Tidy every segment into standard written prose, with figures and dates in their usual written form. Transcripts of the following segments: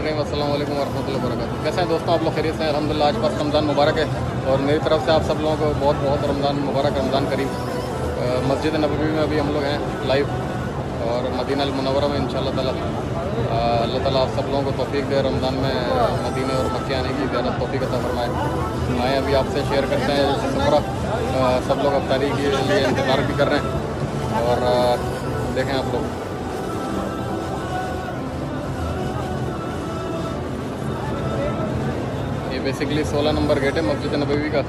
रहीम। अस्सलाम वालेकुम वरहमतुल्लाहि वबरकातुहू। कैसे हैं दोस्तों आप लोग? खैरियत से हैं? अल्हम्दुलिल्लाह। आज बस रमज़ान मुबारक है और मेरी तरफ से आप सब लोगों को बहुत बहुत रमज़ान मुबारक, रमज़ान करीम। मस्जिद नबवी में अभी हम लोग हैं लाइव और मदीना अल मुनव्वरा में इंशाअल्लाह ताला अल्लाह ताला आप सब लोगों को तौफीक दे, रमज़ान में मदीने और मक्के आने की ज़्यादा तौफीक अता फरमाए। आए अभी आपसे शेयर करते हैं सफ़रा। सब लोग अफ्तारी के लिए इंतज़ार भी कर रहे हैं और देखें आप लोग। ये बेसिकली 16 नंबर गेट है मस्जिद नबवी का,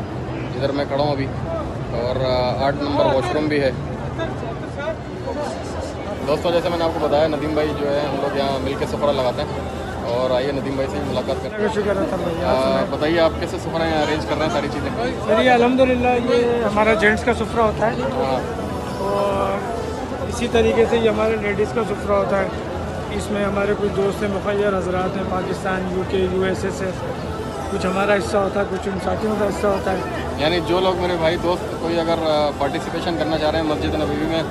इधर मैं खड़ा हूँ अभी, और 8 नंबर वॉशरूम भी है। दोस्तों जैसे मैंने आपको बताया, नदीम भाई जो है हम लोग यहाँ मिल के सफ़रा लगाते हैं और आइए नदीम भाई से ही मुलाकात करते हैं। बताइए आप कैसे सफ़रा यहाँ अरेंज कर रहे हैं सारी चीज़ें? सर ये अल्हम्दुलिल्लाह ये हमारा जेंट्स का सफ़रा होता है और इसी तरीके से ये हमारे लेडीज़ का सफ़रा होता है। इसमें हमारे कुछ दोस्त हैं, मुखय्यर हज़रात हैं, पाकिस्तान, UK, USA से। कुछ हमारा हिस्सा होता है, कुछ उन साथियों का हिस्सा होता है। यानी जो लोग मेरे भाई दोस्त कोई अगर पार्टिसिपेशन करना चाह रहे हैं मस्जिद नबवी में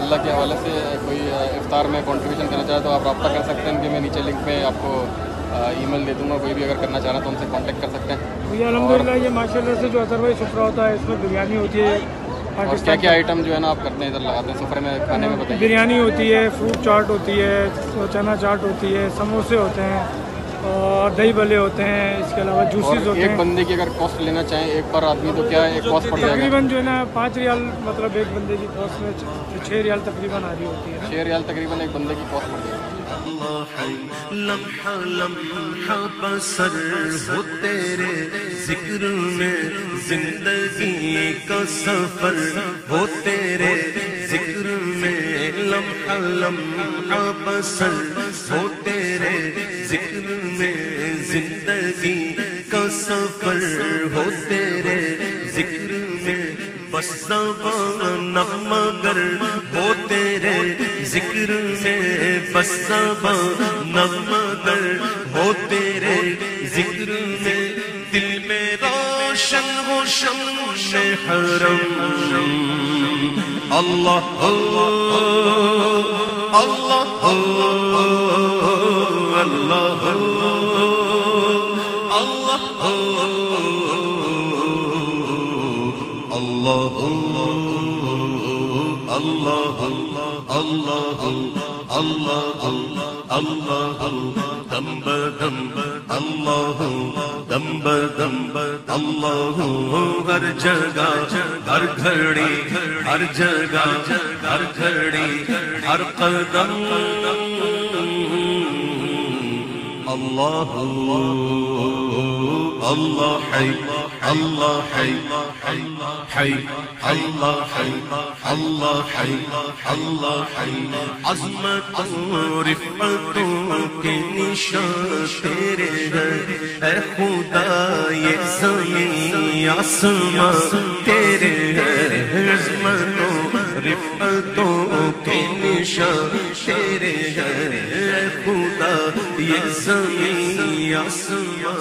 अल्लाह के हवाले से कोई इफ्तार में कंट्रीब्यूशन करना चाहे तो आप रब्ता कर सकते हैं। कि मैं नीचे लिंक में आपको ईमेल दे दूँगा, कोई भी अगर करना चाह रहे हैं तो उनसे कांटेक्ट कर सकते हैं। ये अल्हम्दुलिल्लाह ये माशाल्लाह से जो अदरवाइज सफ़रा होता है इसमें बिरयानी होती है। और क्या क्या आइटम जो है ना आप करते हैं इधर लगाते हैं सफ़रे में खाने में? बताइए। बिरयानी होती है, फ्रूट चाट होती है, चना चाट होती है, समोसे होते हैं और दही भल्ले होते हैं। इसके अलावा जूसेस होते हैं। एक बंदे की अगर कॉस्ट लेना चाहें एक पर आदमी तो क्या एक कॉस्ट पड़ जाएगा? तकरीबन जो है ना 5 रियाल, मतलब एक बंदे की कॉस्ट में 6 रियाल तकरीबन आ रही होती है। 6 रियाल तकरीबन एक बंदे की कॉस्ट पड़ जाएगी। लम्हा लम्हा बसर हो तेरे जिक्र में, जिंदगी का सफर हो तेरे जिक्र में। लम्हा लम्हा बसर हो तेरे जिक्र में, जिंदगी का सफर हो तेरे जिक्र में। बस ज़बान मगर हो तेरे जिक्र में, बस ज़बान मगर हो तेरे जिक्र में। दिल में रोशन हो शम्शे हरम। अल्लाह अल्लाह अल्लाह अल्लाह अल्लाह अल्लाह अल्लाह अल्लाह दम बदम अल्लाह दम बदम अल्लाह। हर जगह हर घड़ी हर जगह हर घड़ी हर कदम अल्लाह अल्लाह है अल्लाह है है अल्लाह है अल्लाह है अल्लाह है। अज़मतों रिफ़अतों के निशान तेरे हैं ऐ खुदा, ये ज़मीन आसमां तेरे हैं। अज़मतों रिफ़अतों के निशान तेरे हैं ऐ खुदा, ये ज़मीन आसमां